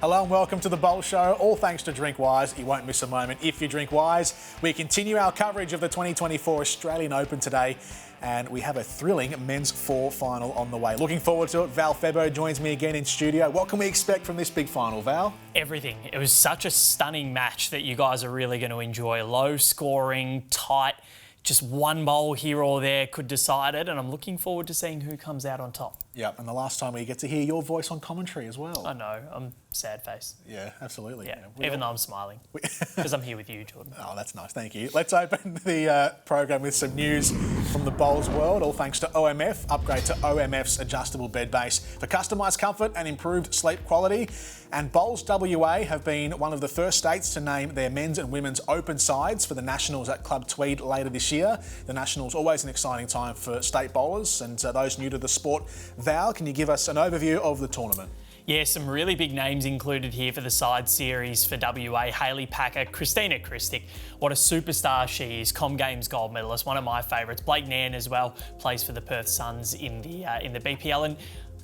Hello and welcome to the Bowl Show. All thanks to Drink Wise. You won't miss a moment if you drink Wise. We continue our coverage of the 2024 Australian Open today, and we have a thrilling men's four final on the way. Looking forward to it. Val Febbo joins me again in studio. What can we expect from this big final, Val? Everything. It was such a stunning match that you guys are really going to enjoy. Low scoring, tight, just one bowl here or there could decide it, and I'm looking forward to seeing who comes out on top. Yeah, and the last time we get to hear your voice on commentary as well. I know, I'm sad face. Yeah, absolutely. Yeah, even though I'm smiling, because I'm here with you, Jordan. Oh, that's nice, thank you. Let's open the program with some news from the bowls world, all thanks to OMF. Upgrade to OMF's adjustable bed base for customised comfort and improved sleep quality. And Bowls WA have been one of the first states to name their men's and women's open sides for the Nationals at Club Tweed later this year. The Nationals, always an exciting time for state bowlers and those new to the sport. Val, can you give us an overview of the tournament? Yeah, some really big names included here for the side series for WA. Hayley Packer, Christina Christic, what a superstar she is. Com Games gold medalist, one of my favourites. Blake Nairn as well, plays for the Perth Suns in the BPL. And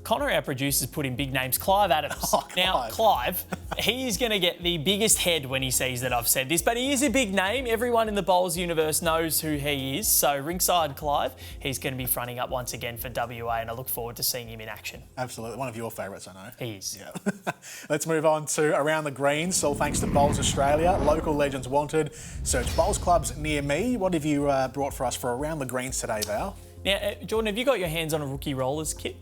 Connor, our producer's put in big names. Clive Adams. Oh, now, Clive, he is going to get the biggest head when he sees that I've said this, but he is a big name. Everyone in the bowls universe knows who he is. So ringside Clive, he's going to be fronting up once again for WA, and I look forward to seeing him in action. Absolutely. One of your favourites, I know. He is. Yeah. Let's move on to Around the Greens. All thanks to Bowls Australia. Local legends wanted. Search bowls clubs near me. What have you brought for us for Around the Greens today, Val? Now, Jordan, have you got your hands on a rookie rollers kit?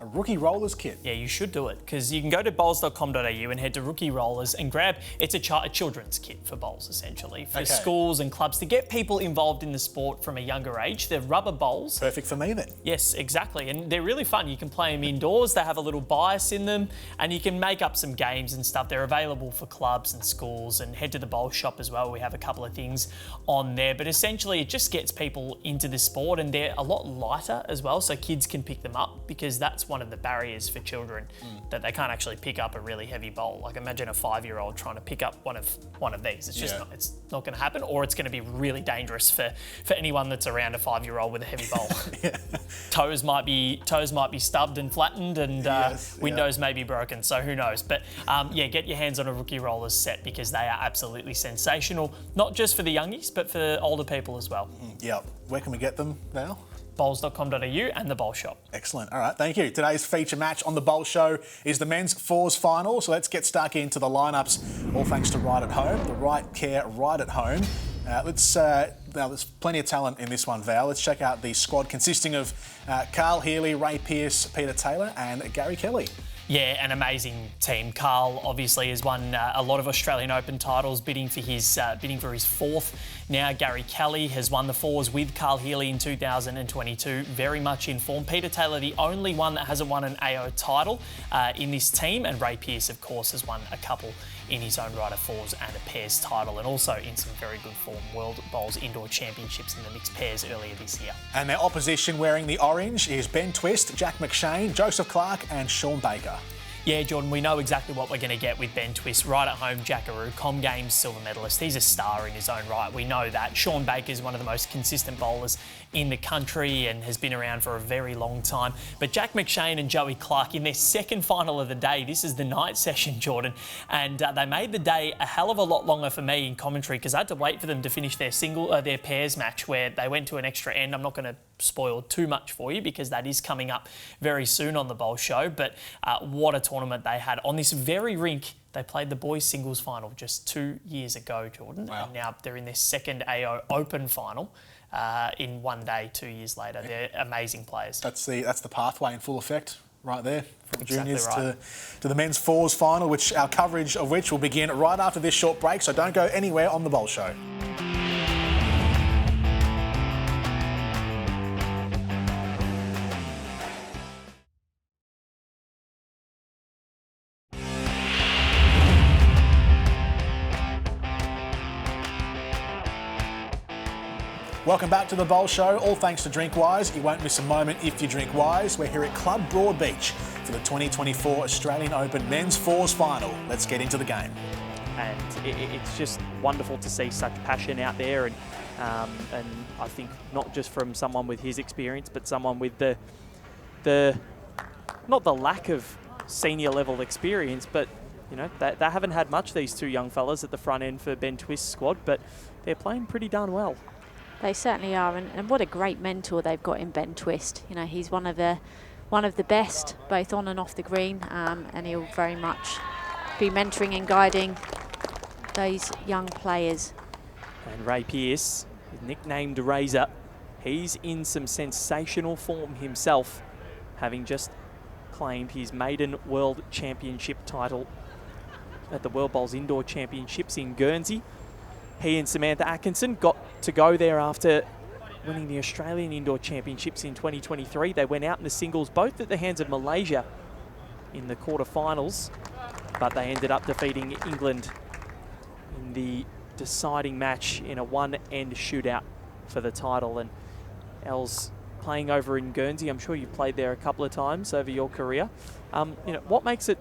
A rookie rollers kit? Yeah, you should do it, because you can go to bowls.com.au and head to Rookie Rollers and grab, it's a children's kit for bowls, essentially, for schools and clubs to get people involved in the sport from a younger age. They're rubber bowls. Perfect for me then. Yes, exactly, and they're really fun. You can play them indoors, they have a little bias in them, and you can make up some games and stuff. They're available for clubs and schools, and head to the bowl shop as well. We have a couple of things on there, but essentially it just gets people into the sport, and they're a lot lighter as well, so kids can pick them up, because that's one of the barriers for children, that they can't actually pick up a really heavy bowl. Like, imagine a 5-year-old trying to pick up one of these. It's just not going to happen, or it's going to be really dangerous for anyone that's around a 5-year-old with a heavy bowl. Toes might be stubbed and flattened, and windows may be broken. So who knows? But yeah, get your hands on a Rookie Rollers set, because they are absolutely sensational, not just for the youngies, but for older people as well. Yeah. Where can we get them now? Bowls.com.au and the Bowl Shop. Excellent. All right, thank you. Today's feature match on the Bowl Show is the men's fours final. So let's get stuck into the lineups, all thanks to Right at Home, the right care right at home. Now, there's plenty of talent in this one, Val. Let's check out the squad consisting of Carl Healy, Ray Pearce, Peter Taylor and Gary Kelly. Yeah, an amazing team. Carl obviously has won a lot of Australian Open titles, bidding for his fourth. Now Gary Kelly has won the fours with Carl Healy in 2022, very much in form. Peter Taylor, the only one that hasn't won an AO title in this team, and Ray Pearce, of course, has won a couple in his own right, a fours and a pairs title, and also in some very good form. World Bowls Indoor Championships in the mixed pairs earlier this year. And their opposition wearing the orange is Ben Twist, Jack McShane, Joseph Clark and Sean Baker. Yeah, Jordan, we know exactly what we're going to get with Ben Twist. Right at home, Jackaroo, Com Games silver medalist. He's a star in his own right. We know that. Sean Baker is one of the most consistent bowlers in the country and has been around for a very long time. But Jack McShane and Joey Clark in their second final of the day. This is the night session, Jordan, and they made the day a hell of a lot longer for me in commentary, because I had to wait for them to finish their pairs match, where they went to an extra end. I'm not going to spoil too much for you, because that is coming up very soon on the Bowl Show. But what a tournament they had on this very rink. They played the boys singles final just 2 years ago, Jordan. Wow. And now they're in their second AO Open final in one day 2 years later. They're amazing players. That's the pathway in full effect right there, from juniors to the men's fours final, which our coverage of which will begin right after this short break. So don't go anywhere on the Bowl Show. Welcome back to the Bowl Show, all thanks to Drink Wise. You won't miss a moment if you drink Wise. We're here at Club Broadbeach for the 2024 Australian Open Men's Fours Final. Let's get into the game. And it's just wonderful to see such passion out there, and I think not just from someone with his experience, but someone with the not the lack of senior level experience, but you know, they haven't had much, these two young fellas at the front end for Ben Twist's squad, but they're playing pretty darn well. They certainly are, and what a great mentor they've got in Ben Twist. You know, he's one of the best, both on and off the green, and he'll very much be mentoring and guiding those young players. And Ray Pearce, nicknamed Razor, he's in some sensational form himself, having just claimed his maiden World Championship title at the World Bowls Indoor Championships in Guernsey. He and Samantha Atkinson got to go there after winning the Australian Indoor Championships in 2023. They went out in the singles, both at the hands of Malaysia in the quarterfinals, but they ended up defeating England in the deciding match in a one-end shootout for the title. And Els, playing over in Guernsey, I'm sure you've played there a couple of times over your career. You know, what makes it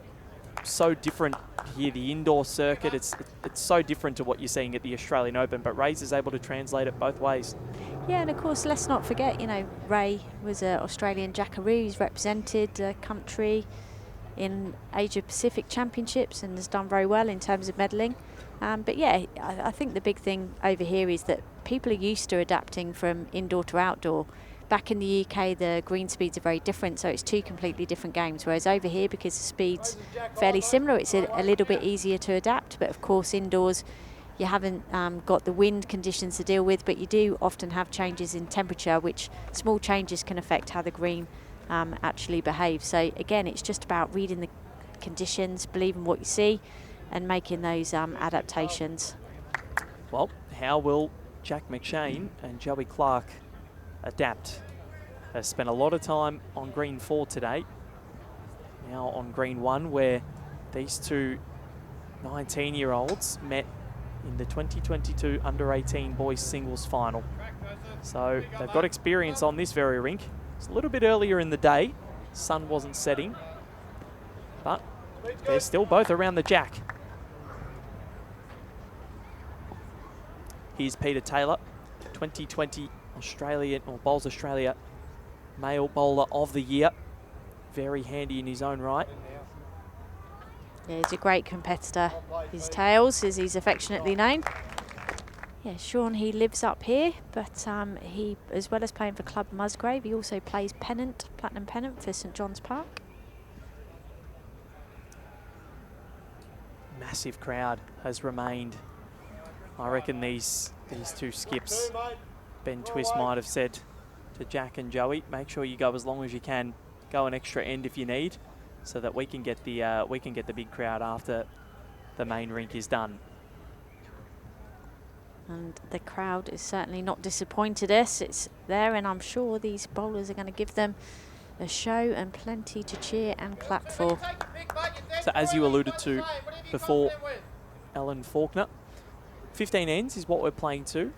so different here, the indoor circuit? It's so different to what you're seeing at the Australian Open, but Ray's able to translate it both ways. Yeah, and of course, let's not forget, you know, Ray was an Australian Jackaroo. He's represented the country in Asia Pacific Championships and has done very well in terms of medalling. But yeah, I think the big thing over here is that people are used to adapting from indoor to outdoor. Back in the UK, the green speeds are very different, so it's two completely different games. Whereas over here, because the speed's fairly similar, it's a little bit easier to adapt. But of course, indoors, you haven't got the wind conditions to deal with, but you do often have changes in temperature, which small changes can affect how the green actually behaves. So again, it's just about reading the conditions, believing what you see, and making those adaptations. Well, how will Jack McShane and Joey Clark adapt? Has spent a lot of time on green 4 today, now on green 1, where these two 19-year-olds met in the 2022 under-18 boys singles final. So they've got experience on this very rink. It's a little bit earlier in the day, sun wasn't setting, but they're still both around the jack. Here's Peter Taylor, 2020 Australian, or Bowls Australia Male Bowler of the Year. Very handy in his own right. Yeah, he's a great competitor. His Tails, as he's affectionately known. Yeah, Sean, he lives up here, but he, as well as playing for Club Musgrave, he also plays pennant, platinum pennant for St John's Park. Massive crowd has remained. I reckon these two skips, Ben Twist might have said to Jack and Joey, make sure you go as long as you can, go an extra end if you need, so that we can get the big crowd after the main rink is done. And the crowd is certainly not disappointed us. It's there, and I'm sure these bowlers are going to give them a show and plenty to cheer and clap for. So as you alluded to before, Alan Faulkner, 15 ends is what we're playing to.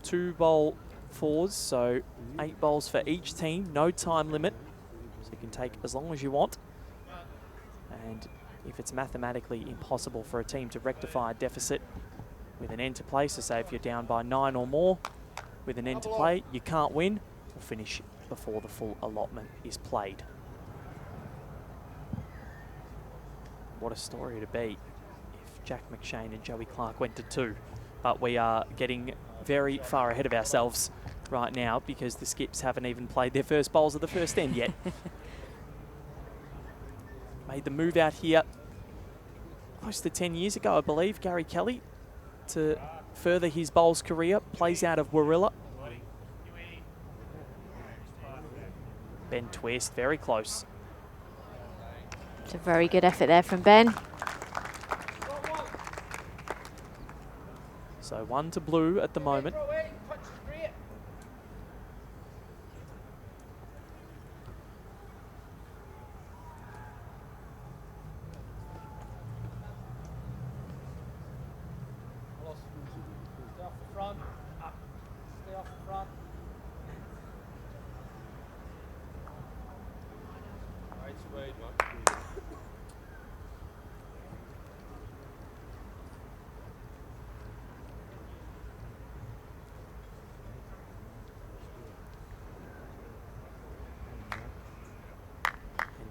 2 bowl 4s, so 8 bowls for each team, no time limit. So you can take as long as you want. And if it's mathematically impossible for a team to rectify a deficit with an end to play, so say if you're down by 9 or more with an end to play, you can't win or finish before the full allotment is played. What a story to be if Jack McShane and Joey Clark went to 2. But we are getting very far ahead of ourselves right now because the skips haven't even played their first bowls of the first end yet. Made the move out here close to 10 years ago, I believe, Gary Kelly, to further his bowls career. Plays out of Warilla. Ben Twist, very close. It's a very good effort there from Ben. So 1 to blue at the moment.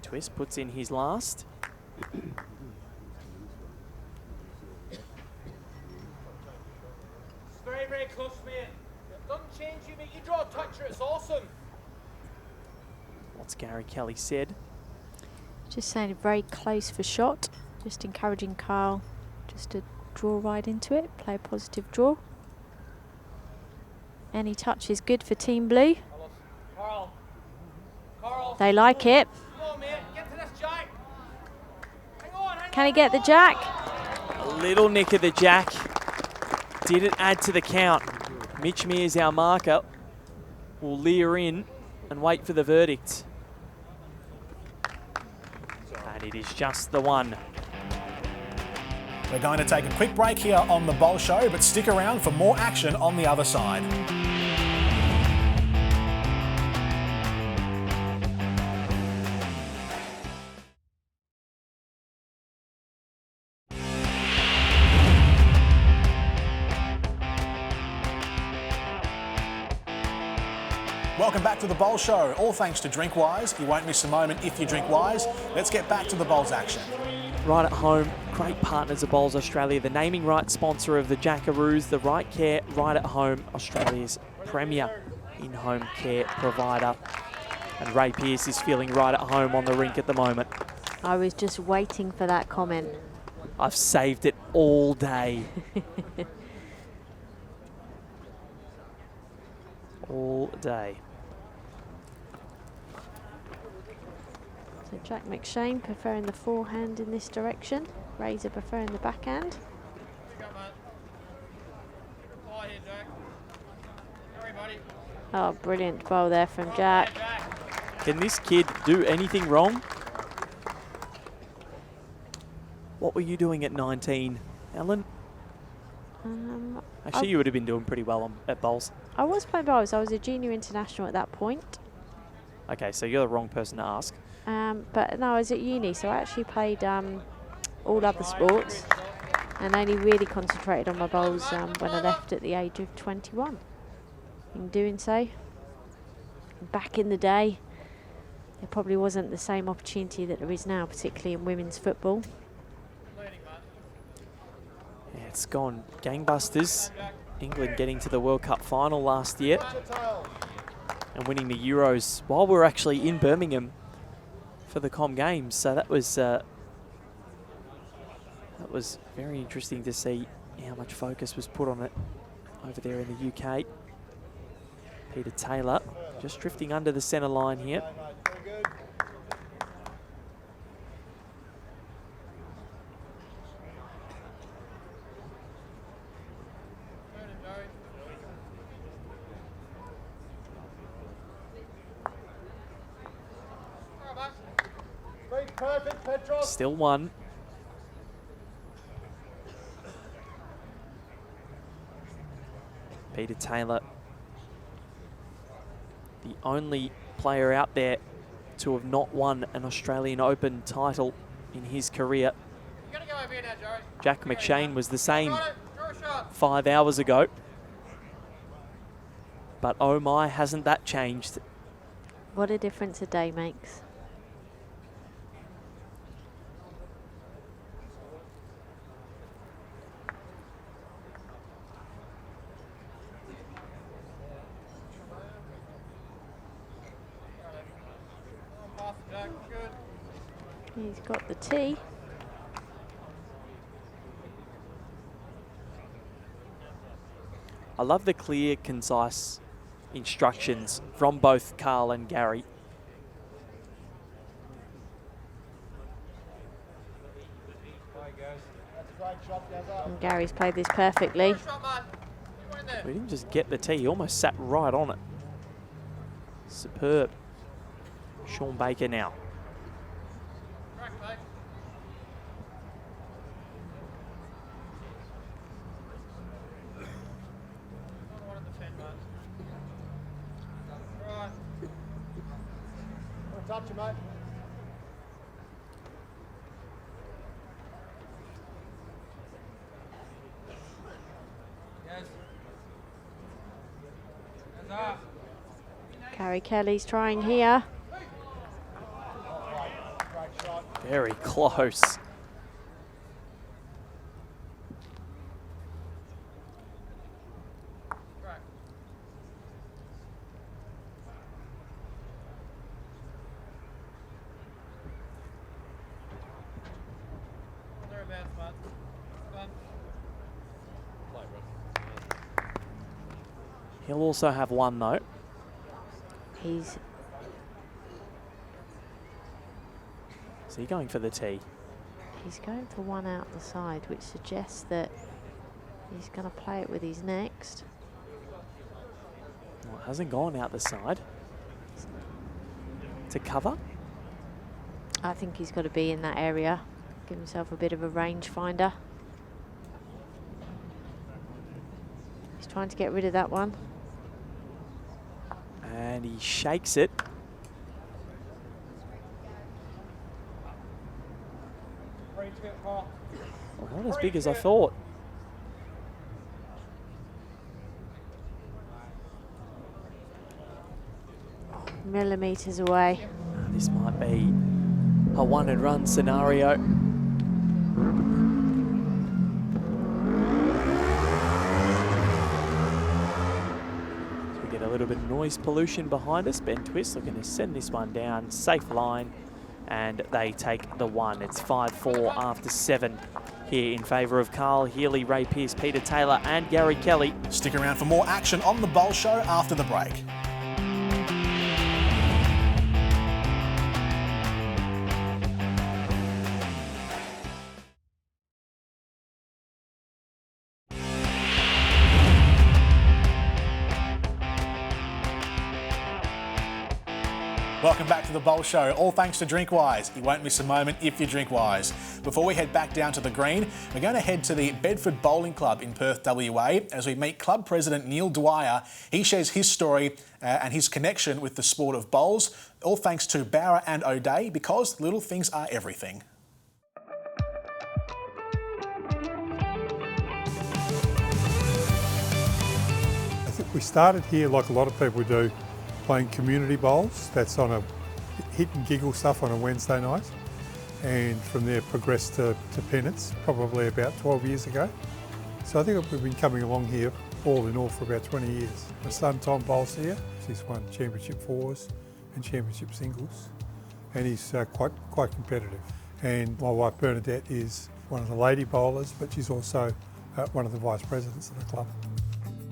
Twist puts in his last. Very, very close, mate. Doesn't change you, mate. You draw a toucher, it's awesome. What's Gary Kelly said? Just sounded very close for shot. Just encouraging Kyle just to draw right into it, play a positive draw. Any touch is good for Team Blue. Carl. Carl. They like it. Come on, mate. Get to this jack. Hang on, hang Can he get the jack? A little nick of the jack. Didn't add to the count. Mitch Mears, our marker, will leer in and wait for the verdict. And it is just the one. We're going to take a quick break here on the Bowl Show, but stick around for more action on the other side. Welcome back to the Bowl Show, all thanks to DrinkWise. You won't miss a moment if you drink Wise. Let's get back to the Bowls action. Right at home, great partners of Bowls Australia, the naming rights sponsor of the Jackaroos, the Right Care Right at Home, Australia's premier in-home care provider. And Ray Pearce is feeling right at home on the rink at the moment. I was just waiting for that comment. I've saved it all day. All day. So Jack McShane preferring the forehand in this direction. Razor preferring the backhand. Oh, brilliant bowl there from Jack. Can this kid do anything wrong? What were you doing at 19, Ellen? Actually, you would have been doing pretty well at bowls. I was playing bowls. I was a junior international at that point. Okay, so you're the wrong person to ask. But no, I was at uni, so I actually played all other sports and only really concentrated on my bowls when I left at the age of 21. In doing so, back in the day, there probably wasn't the same opportunity that there is now, particularly in women's football. Yeah, it's gone gangbusters. England getting to the World Cup final last year and winning the Euros while we were actually in Birmingham for the Com Games. So that was very interesting to see how much focus was put on it over there in the UK. Peter Taylor just drifting under the centre line here. Still one. Peter Taylor, the only player out there to have not won an Australian Open title in his career. Jack McShane was the same 5 hours ago. But oh my, hasn't that changed? What a difference a day makes. He's got the tee. I love the clear, concise instructions from both Carl and Gary. And Gary's played this perfectly. We didn't just get the tee, he almost sat right on it. Superb. Sean Baker now. Touch him, mate. Yes. Gary Kelly's trying here. Very close. He'll also have one though. He's Is he going for the tee? He's going for one out the side, which suggests that he's going to play it with his next. Well, it hasn't gone out the side. To cover? I think he's got to be in that area. Give himself a bit of a range finder. He's trying to get rid of that one. And he shakes it. Well, not as big as I thought. Millimetres away. This might be a one and run scenario. So we get a little bit of noise pollution behind us. Ben Twist looking to send this one down, safe line, and they take the one. It's 5-4 after 7 here in favour of Carl Healy, Ray Pearce, Peter Taylor and Gary Kelly. Stick around for more action on the Bowl Show after the break. Welcome back to the Bowl Show, all thanks to Drinkwise. You won't miss a moment if you drink wise. Before we head back down to the green, we're going to head to the Bedford Bowling Club in Perth, WA, as we meet club president Neil Dwyer. He shares his story and his connection with the sport of bowls, all thanks to Bowra and O'Day, because little things are everything. I think we started here like a lot of people do, playing community bowls. That's on a hit and giggle stuff on a Wednesday night. And from there progressed to pennants, probably about 12 years ago. So I think we've been coming along here all in all for about 20 years. My son Tom bowls here. He's won championship fours and championship singles. And he's quite competitive. And my wife Bernadette is one of the lady bowlers, but she's also one of the vice presidents of the club.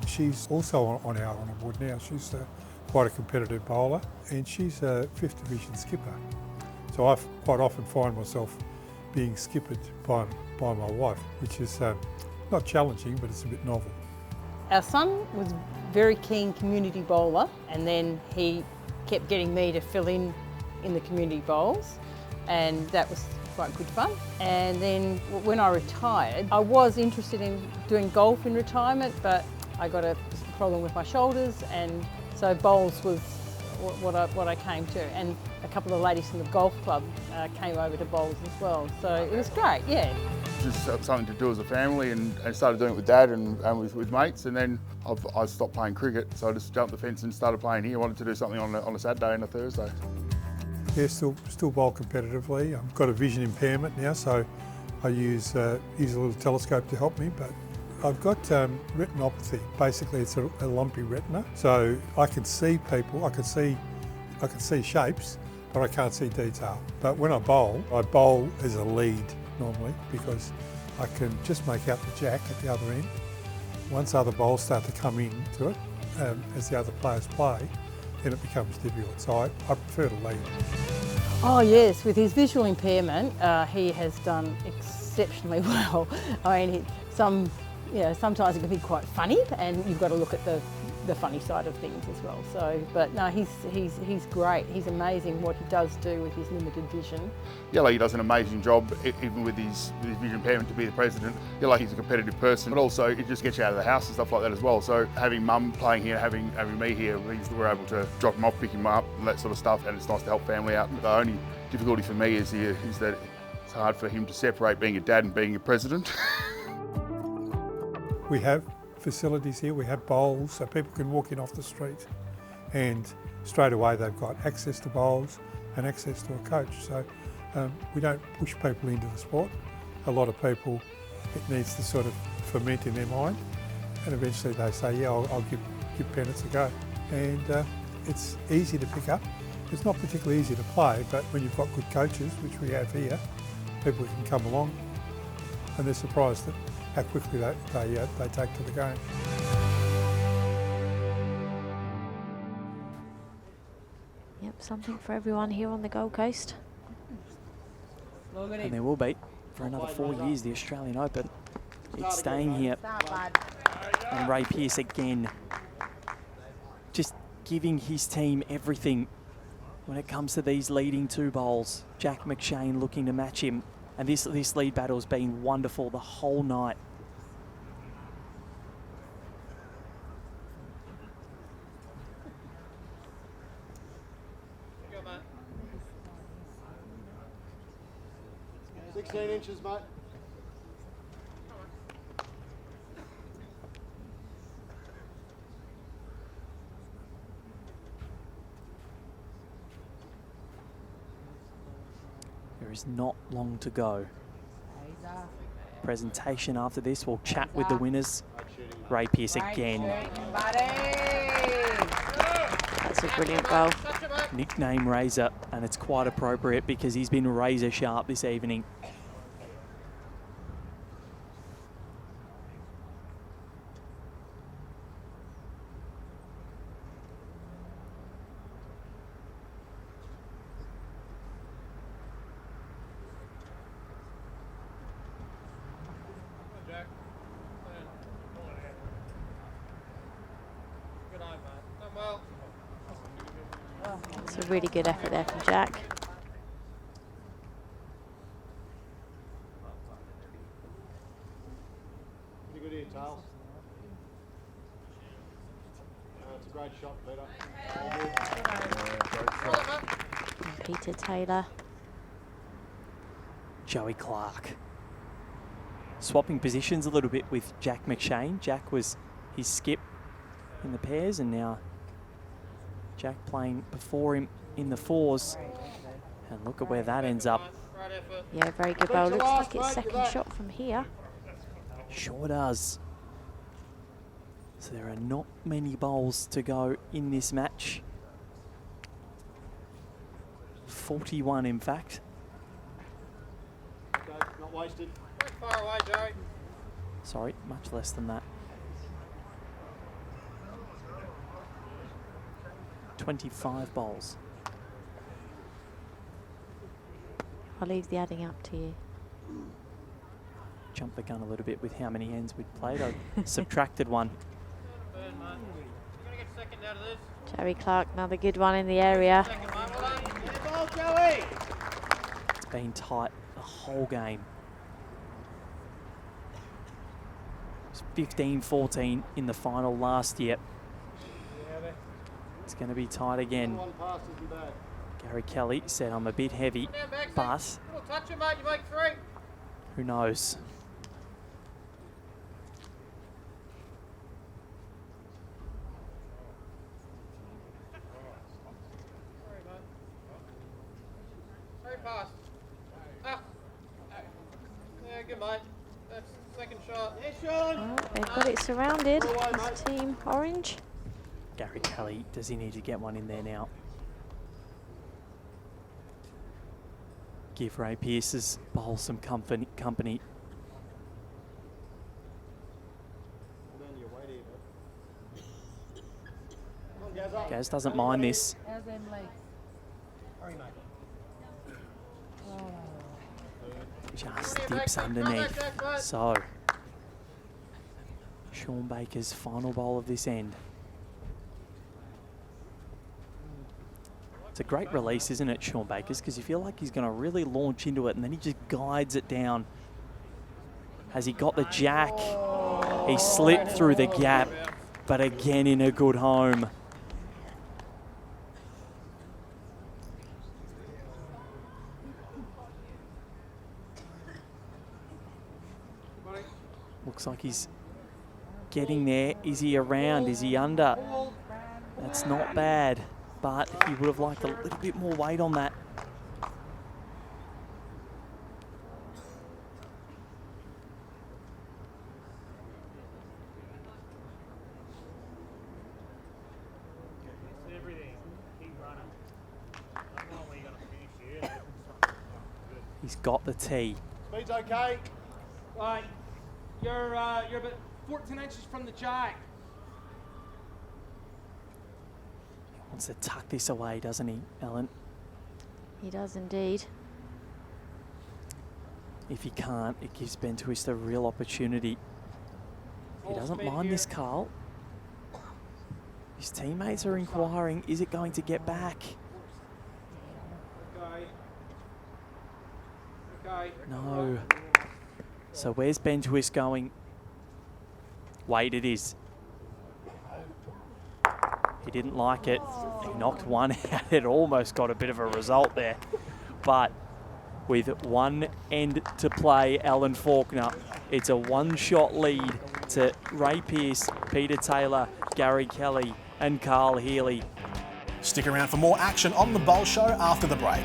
She's also on our honour board now. She's quite a competitive bowler, and she's a 5th Division skipper. So I quite often find myself being skippered by my wife, which is not challenging, but it's a bit novel. Our son was very keen community bowler, and then he kept getting me to fill in the community bowls, and that was quite good fun. And then when I retired, I was interested in doing golf in retirement, but I got a problem with my shoulders, and so bowls was what I came to, and a couple of ladies from the golf club came over to bowls as well. So it was great, yeah. Just something to do as a family, and I started doing it with Dad and with mates, and then I stopped playing cricket, so I just jumped the fence and started playing here. I wanted to do something on a Saturday and a Thursday. Yeah, still bowl competitively. I've got a vision impairment now, so I use a little telescope to help me, but I've got retinopathy. Basically, it's a lumpy retina, so I can see people, I can see shapes, but I can't see detail. But when I bowl as a lead normally, because I can just make out the jack at the other end. Once other bowls start to come into it, as the other players play, then it becomes difficult. So I prefer to lead. Oh yes, with his visual impairment, he has done exceptionally well. I mean, sometimes it can be quite funny, and you've got to look at the funny side of things as well. So, but no, he's great. He's amazing what he does do with his limited vision. Yeah, he does an amazing job, even with his vision impairment, to be the president. Yeah, he's a competitive person, but also it just gets you out of the house and stuff like that as well. So having Mum playing here, having me here, we're able to drop him off, pick him up, and that sort of stuff, and it's nice to help family out. The only difficulty for me is that it's hard for him to separate being a dad and being a president. We have facilities here, we have bowls, so people can walk in off the street, and straight away they've got access to bowls and access to a coach. So we don't push people into the sport. A lot of people, it needs to sort of ferment in their mind, and eventually they say, yeah, I'll give pennants a go. And it's easy to pick up. It's not particularly easy to play, but when you've got good coaches, which we have here, people can come along and they're surprised at how quickly they take to the game. Yep, something for everyone here on the Gold Coast. And there will be for another 4 years, the Australian Open. It's staying here. And Ray Pearce again, just giving his team everything when it comes to these leading 2 bowls. Jack McShane looking to match him. And this lead battle has been wonderful the whole night. Go, mate. 16 inches, mate. There is not long to go. Presentation after this. We'll chat with the winners. Ray Pearce again. That's a brilliant bowl. Nickname Razor, and it's quite appropriate because he's been razor sharp this evening. It's a really good effort there from Jack. Pretty good here, Tails. It's a great shot, Peter. Peter Taylor. Joey Clark. Swapping positions a little bit with Jack McShane. Jack was his skip in the pairs, and now Jack playing before him in the 4s. And look at where that ends up. Yeah, very good bowl. Looks like it's second shot from here. Sure does. So there are not many bowls to go in this match. 41, in fact. Not wasted. Far away, Joey. Sorry, much less than that. 25 bowls. I'll leave the adding up to you. Jumped the gun a little bit with how many ends we'd played. I subtracted one. Joey Clark, another good one in the area. It's been tight the whole game. It was 15-14 in the final last year. It's going to be tight again. Gary Kelly said, I'm a bit heavy, but who knows? Oh, they've got it surrounded. This team orange. Gary Kelly, does he need to get one in there now? Give Ray Pearce's bowl some company. Gaz doesn't mind this. Just dips underneath. So, Sean Baker's final bowl of this end. It's a great release, isn't it, Sean Baker's? Because you feel like he's going to really launch into it, and then he just guides it down. Has he got the jack? He slipped through the gap, but again in a good home. Looks like he's getting there. Is he around? Is he under? That's not bad, but he would have liked a little bit more weight on that. He's got the tee. Speed's okay. Right, you're about 14 inches from the jack. Wants to tuck this away, doesn't he, Ellen? He does indeed. If he can't, it gives Ben Twist a real opportunity. He doesn't mind this, Carl. His teammates are inquiring, is it going to get back? No. So where's Ben Twist going? Wait, it is. He didn't like it. He knocked one out. It almost got a bit of a result there. But with one end to play, Alan Faulkner, it's a one-shot lead to Ray Pearce, Peter Taylor, Gary Kelly and Carl Healy. Stick around for more action on the Bowl Show after the break.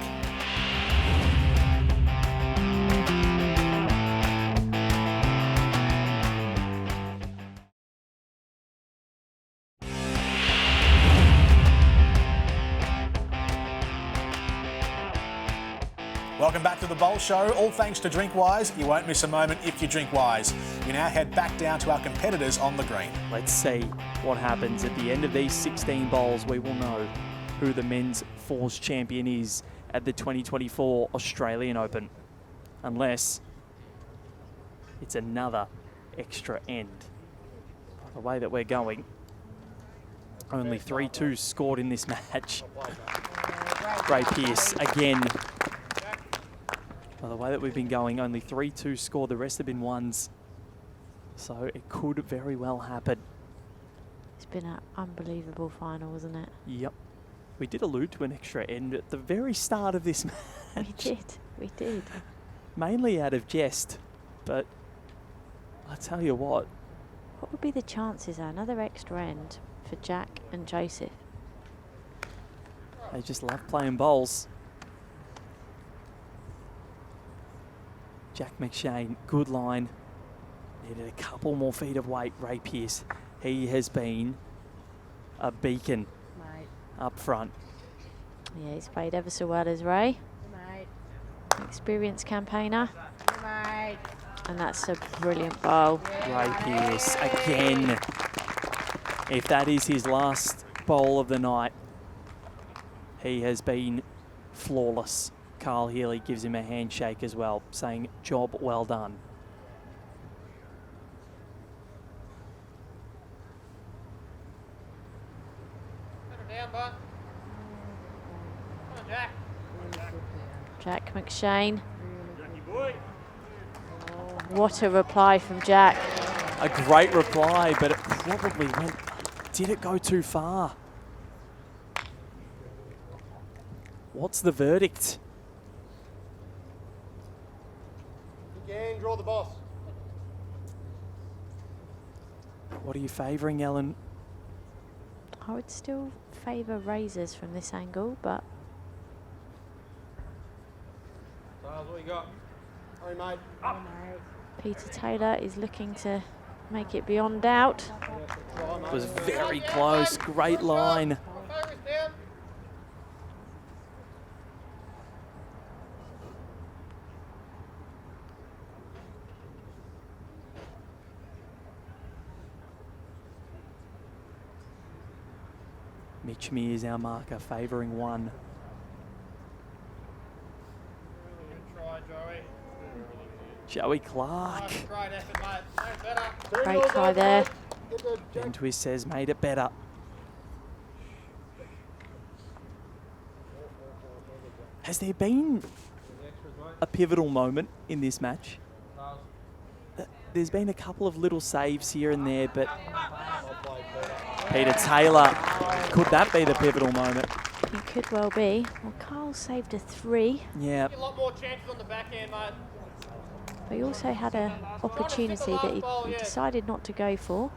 Welcome back to the Bowl Show, all thanks to Drinkwise. You won't miss a moment if you drink wise. We now head back down to our competitors on the green. Let's see what happens. At the end of these 16 bowls, we will know who the men's fours champion is at the 2024 Australian Open. Unless it's another extra end. By the way that we're going, only 3-2 scored in this match. Ray Pearce again. By the way that we've been going, only 3-2 scored. The rest have been ones. So it could very well happen. It's been an unbelievable final, wasn't it? Yep. We did allude to an extra end at the very start of this match. We did. Mainly out of jest, but I tell you what. What would be the chances of another extra end for Jack and Joseph? They just love playing bowls. Jack McShane, good line. Needed a couple more feet of weight. Ray Pearce, he has been a beacon up front. Yeah, he's played ever so well as Ray. Experienced campaigner. And that's a brilliant bowl. Ray Pearce again. If that is his last bowl of the night, he has been flawless. Carl Healy gives him a handshake as well, saying, job well done. Jack McShane. What a reply from Jack. A great reply, but it probably went, did it go too far? What's the verdict? Again, draw the boss. What are you favouring, Ellen? I would still favour razors from this angle, but Charles, what you got? Sorry, mate. Peter Taylor is looking to make it beyond doubt. It was very close, great line. Mitch Mee is our marker, favouring one. Joey Clark. Great try there. Ben Twist says made it better. Has there been a pivotal moment in this match? There's been a couple of little saves here and there, but Peter Taylor, could that be the pivotal moment? It could well be. Well, Carl saved a 3. Yeah. A lot more chances on the back end, mate. But he also had an opportunity that he decided not to go for.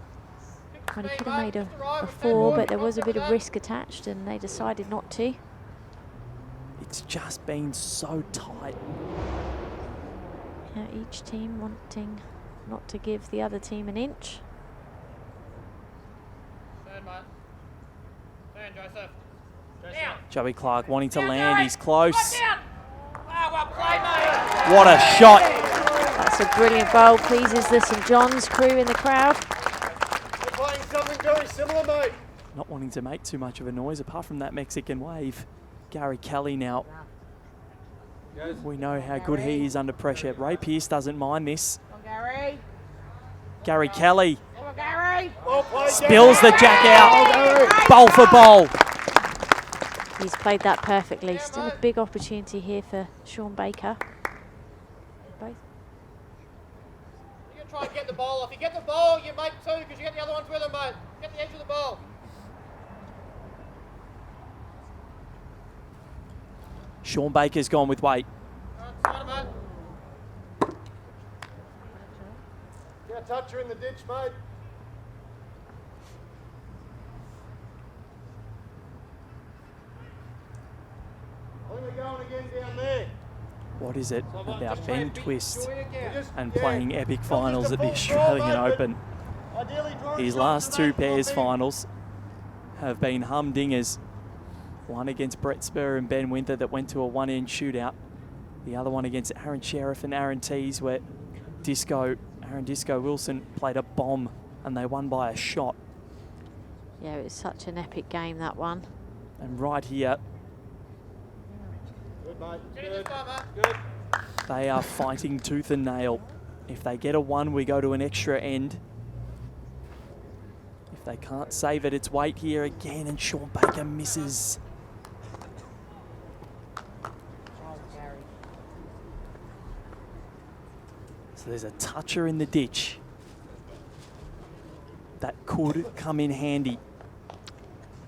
Well, he could have made a 4, but there was a bit of risk attached and they decided not to. It's just been so tight. Yeah, each team wanting not to give the other team an inch. Turn, mate. Turn, Joseph. Joey Clark wanting to land, he's close. Well played, mate. What a shot. That's a brilliant bowl. Pleases the St John's crew in the crowd. You're playing something very similar, mate. not wanting to make too much of a noise apart from that Mexican wave. Gary Kelly now. We know how good he is under pressure. Ray Pearce doesn't mind this. Gary Kelly spills the jack out. Bowl for bowl. He's played that perfectly. Still a big opportunity here for Sean Baker. Both. You can try and get the ball. If you get the ball, you make two because you get the other ones with him, mate. Get the edge of the ball. Sean Baker's gone with weight. Mate. Get a toucher in the ditch, mate. I think we're going again down there. What is it about Ben Twist and playing epic finals at the Australian Open? His last two pairs finals have been humdingers. One against Brett Spur and Ben Winther that went to a one-end shootout. The other one against Aaron Sheriff and Aaron Tees where Aaron Disco Wilson played a bomb and they won by a shot. Yeah, it was such an epic game, that one. And right here, Good, mate. Good. they are fighting tooth and nail. If they get a one, we go to an extra end. If they can't save it, it's weight here again, and Sean Baker misses. So there's a toucher in the ditch. That could come in handy.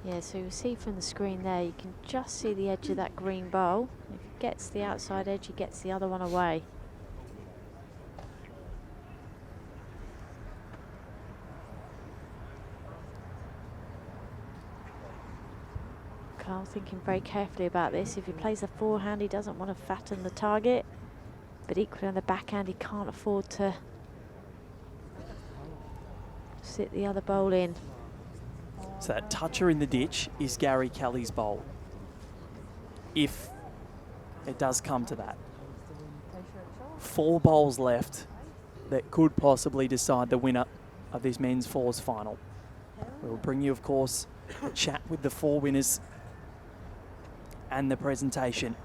Yeah, so you'll see from the screen there, you can just see the edge of that green bowl. If he gets the outside edge, he gets the other one away. Carl thinking very carefully about this. If he plays the forehand, he doesn't want to fatten the target. But equally on the backhand, he can't afford to sit the other bowl in. So that toucher in the ditch is Gary Kelly's bowl. If it does come to that. 4 bowls left that could possibly decide the winner of this men's fours final. We'll bring you, of course, a chat with the 4 winners and the presentation.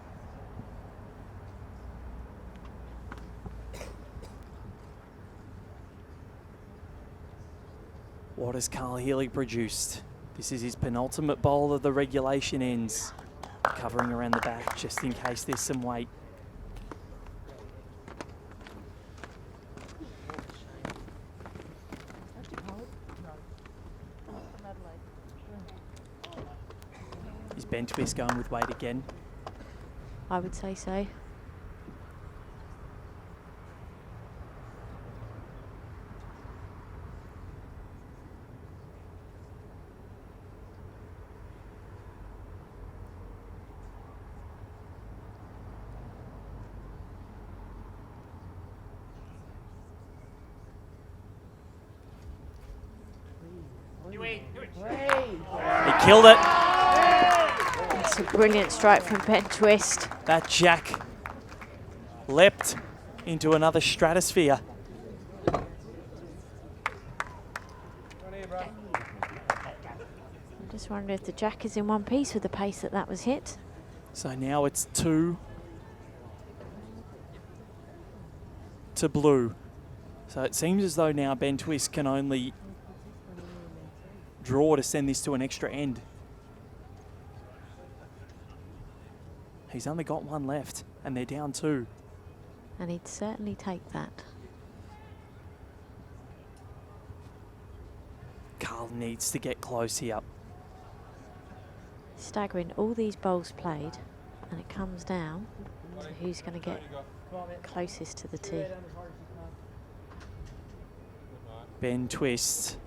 What has Carl Healy produced? This is his penultimate bowl of the regulation ends. Covering around the back just in case there's some weight. Is Ben Twist going with weight again? I would say so. He killed it. It's a brilliant strike from Ben Twist. That jack leapt into another stratosphere. I'm just wondering if the jack is in one piece with the pace that was hit. So now it's 2 to blue. So it seems as though now Ben Twist can only draw to send this to an extra end. He's only got 1 left and they're down 2. And he'd certainly take that. Carl needs to get close here. Staggering, all these bowls played, and it comes down to who's going to get closest to the tee. Ben Twist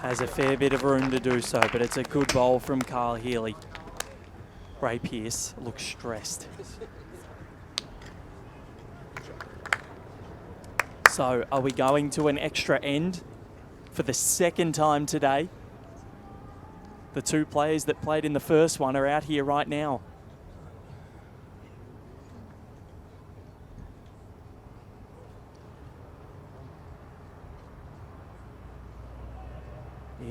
has a fair bit of room to do so, but it's a good bowl from Carl Healy. Ray Pearce looks stressed. So are we going to an extra end for the second time today? The 2 players that played in the first one are out here right now.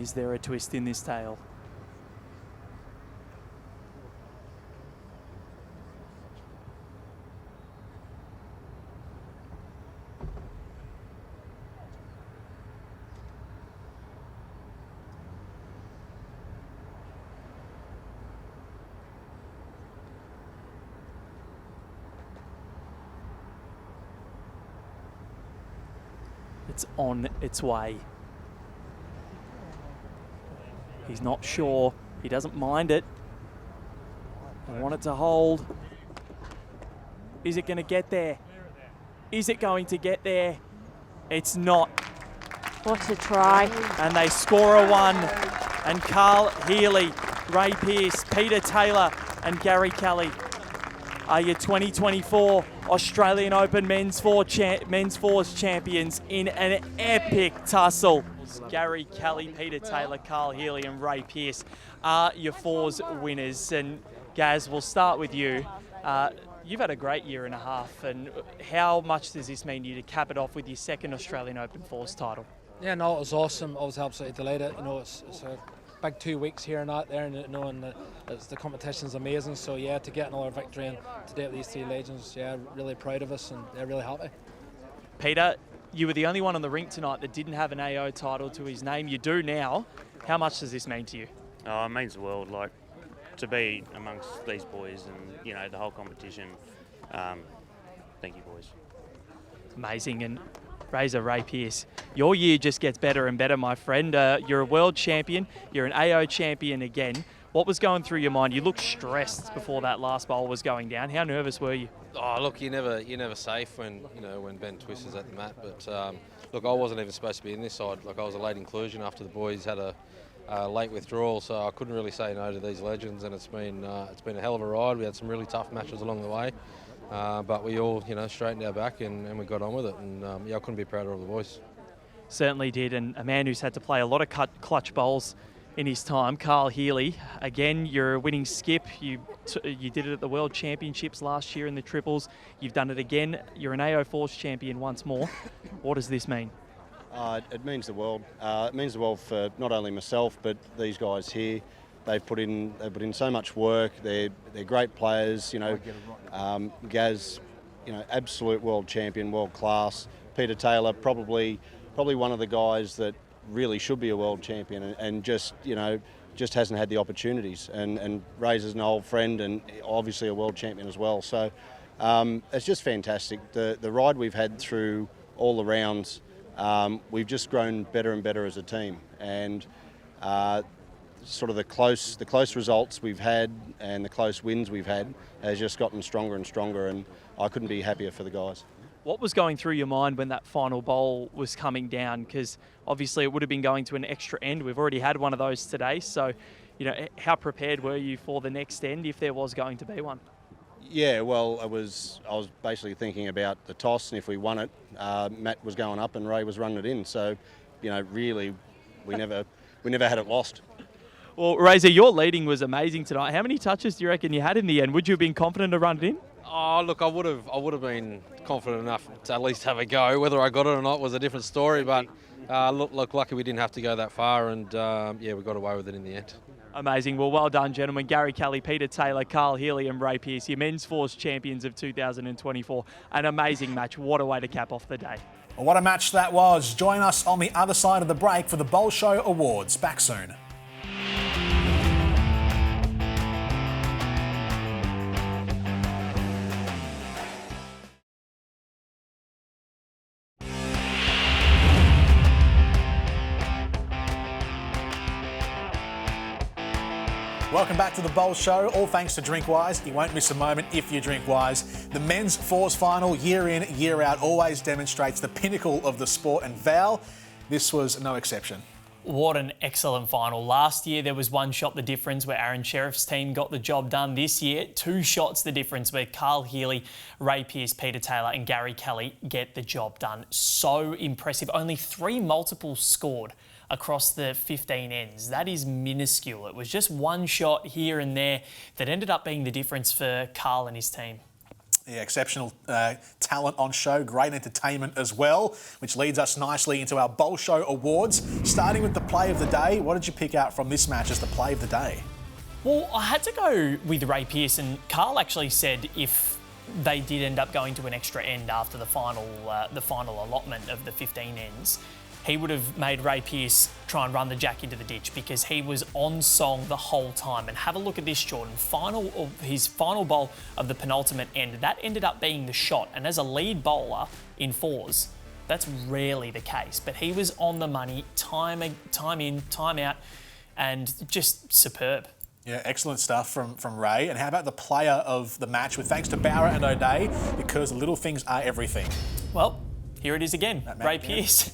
Is there a twist in this tale? It's on its way. He's not sure. He doesn't mind it. I want it to hold. Is it going to get there? Is it going to get there? It's not. What a try. And they score a 1. And Carl Healy, Ray Pearce, Peter Taylor and Gary Kelly are your 2024 Australian Open men's fours champions in an epic tussle. Gary Kelly, Peter Taylor, Carl Healy and Ray Pearce are your fours winners. And Gaz, we'll start with you. You've had a great year and a half, and how much does this mean to you to cap it off with your second Australian Open fours title? Yeah, no, it was awesome. I was absolutely delighted. You know, it's a big 2 weeks here and out there, and knowing that the competition's amazing. So yeah, to get another victory and to date with these 3 legends, yeah, really proud of us and yeah, really happy. Peter, you were the only one on the rink tonight that didn't have an AO title to his name. You do now. How much does this mean to you? Oh, it means the world. Like, to be amongst these boys and, you know, the whole competition. Thank you, boys. Amazing. And Razor Ray Pearce, your year just gets better and better, my friend. You're a world champion. You're an AO champion again. What was going through your mind? You looked stressed before that last bowl was going down. How nervous were you? Oh, look, you're never safe when Ben Twist is at the mat. But look, I wasn't even supposed to be in this side. Like, I was a late inclusion after the boys had a late withdrawal, so I couldn't really say no to these legends. And it's been a hell of a ride. We had some really tough matches along the way, but we all straightened our back and we got on with it. And yeah, I couldn't be prouder of the boys. Certainly did, and a man who's had to play a lot of clutch bowls in his time, Carl Healy. Again, you're a winning skip. You did it at the World Championships last year in the triples. You've done it again. You're an AO Force champion once more. What does this mean? It means the world. It means the world for not only myself but these guys here. They've put in so much work. They're great players. Gaz, absolute world champion, world class. Peter Taylor, probably one of the guys that really should be a world champion and just hasn't had the opportunities. And Razor's an old friend and obviously a world champion as well. So it's just fantastic. The ride we've had through all the rounds, we've just grown better and better as a team. And sort of the close results we've had and the close wins we've had has just gotten stronger and stronger, and I couldn't be happier for the guys. What was going through your mind when that final bowl was coming down? Because obviously it would have been going to an extra end. We've already had one of those today. So, how prepared were you for the next end if there was going to be one? Yeah, well, I was basically thinking about the toss, and if we won it, Matt was going up and Ray was running it in. So, really, we never had it lost. Well, Razor, your leading was amazing tonight. How many touches do you reckon you had in the end? Would you have been confident to run it in? Oh, look, I would have been confident enough to at least have a go. Whether I got it or not was a different story, but look, lucky we didn't have to go that far, and yeah, we got away with it in the end. Amazing. Well, well done, gentlemen. Gary Kelly, Peter Taylor, Carl Healy and Ray Pearce, your men's fours champions of 2024. An amazing match. What a way to cap off the day. Well, what a match that was. Join us on the other side of the break for the Bowl Show Awards. Back soon. Welcome back to the Bowl Show, all thanks to Drinkwise. You won't miss a moment if you drink wise. The men's fours final, year in, year out, always demonstrates the pinnacle of the sport, and Val, this was no exception. What an excellent final. Last year there was one shot the difference where Aaron Sheriff's team got the job done. This year, 2 shots the difference where Carl Healy, Ray Pearce, Peter Taylor and Gary Kelly get the job done. So impressive. Only 3 multiples scored across the 15 ends. That is minuscule. It was just one shot here and there that ended up being the difference for Carl and his team. Yeah, exceptional talent on show, great entertainment as well, which leads us nicely into our Bowl Show awards. Starting with the play of the day, what did you pick out from this match as the play of the day? Well, I had to go with Ray Pearce, and Carl actually said if they did end up going to an extra end after the final allotment of the 15 ends, he would have made Ray Pearce try and run the jack into the ditch because he was on song the whole time. And have a look at this, Jordan. His final bowl of the penultimate end, that ended up being the shot. And as a lead bowler in fours, that's rarely the case. But he was on the money, time in, time out, and just superb. Yeah, excellent stuff from Ray. And how about the player of the match with thanks to Bauer and O'Day, because little things are everything. Well, here it is again, Ray Pearce.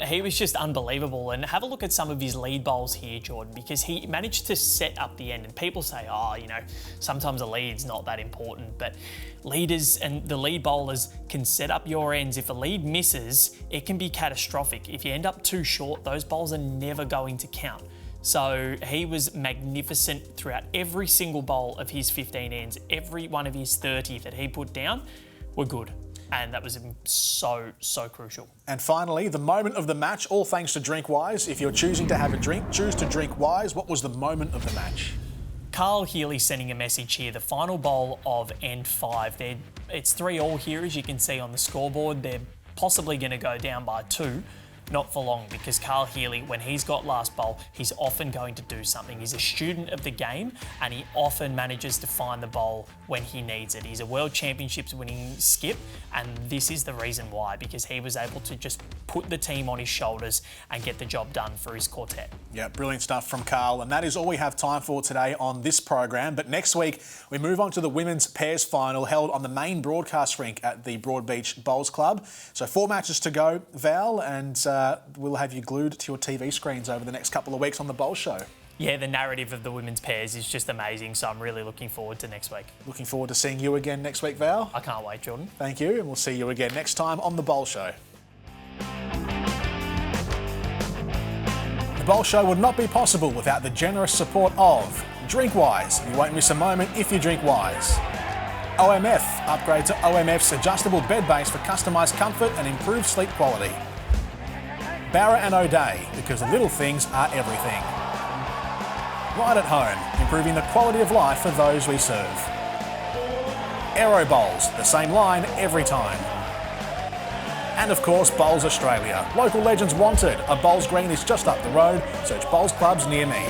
He was just unbelievable. And have a look at some of his lead bowls here, Jordan, because he managed to set up the end. And people say, oh, you know, sometimes a lead's not that important, but leaders and the lead bowlers can set up your ends. If a lead misses, it can be catastrophic. If you end up too short, those bowls are never going to count. So he was magnificent throughout every single bowl of his 15 ends. Every one of his 30 that he put down were good. And that was so crucial. And finally, the moment of the match, all thanks to Drinkwise. If you're choosing to have a drink, choose to drink wise. What was the moment of the match? Carl Healy sending a message here. The final bowl of end 5. It's 3-3 here, as you can see on the scoreboard. They're possibly going to go down by 2. Not for long, because Carl Healy, when he's got last bowl, he's often going to do something. He's a student of the game, and he often manages to find the bowl when he needs it. He's a World Championships winning skip, and this is the reason why, because he was able to just put the team on his shoulders and get the job done for his quartet. Yeah, brilliant stuff from Carl, and that is all we have time for today on this program. But next week, we move on to the women's pairs final held on the main broadcast rink at the Broadbeach Bowls Club. So 4 matches to go, Val, and we'll have you glued to your TV screens over the next couple of weeks on the Bowl Show. Yeah, the narrative of the women's pairs is just amazing, so I'm really looking forward to next week. Looking forward to seeing you again next week, Val. I can't wait, Jordan. Thank you, and we'll see you again next time on the Bowl Show. The Bowl Show would not be possible without the generous support of Drinkwise. You won't miss a moment if you drink wise. OMF. Upgrade to OMF's adjustable bed base for customised comfort and improved sleep quality. Bauer and O'Day, because the little things are everything. Right at home, improving the quality of life for those we serve. Aero Bowls, the same line every time. And of course, Bowls Australia. Local legends wanted. A Bowls Green is just up the road. Search Bowls clubs near me.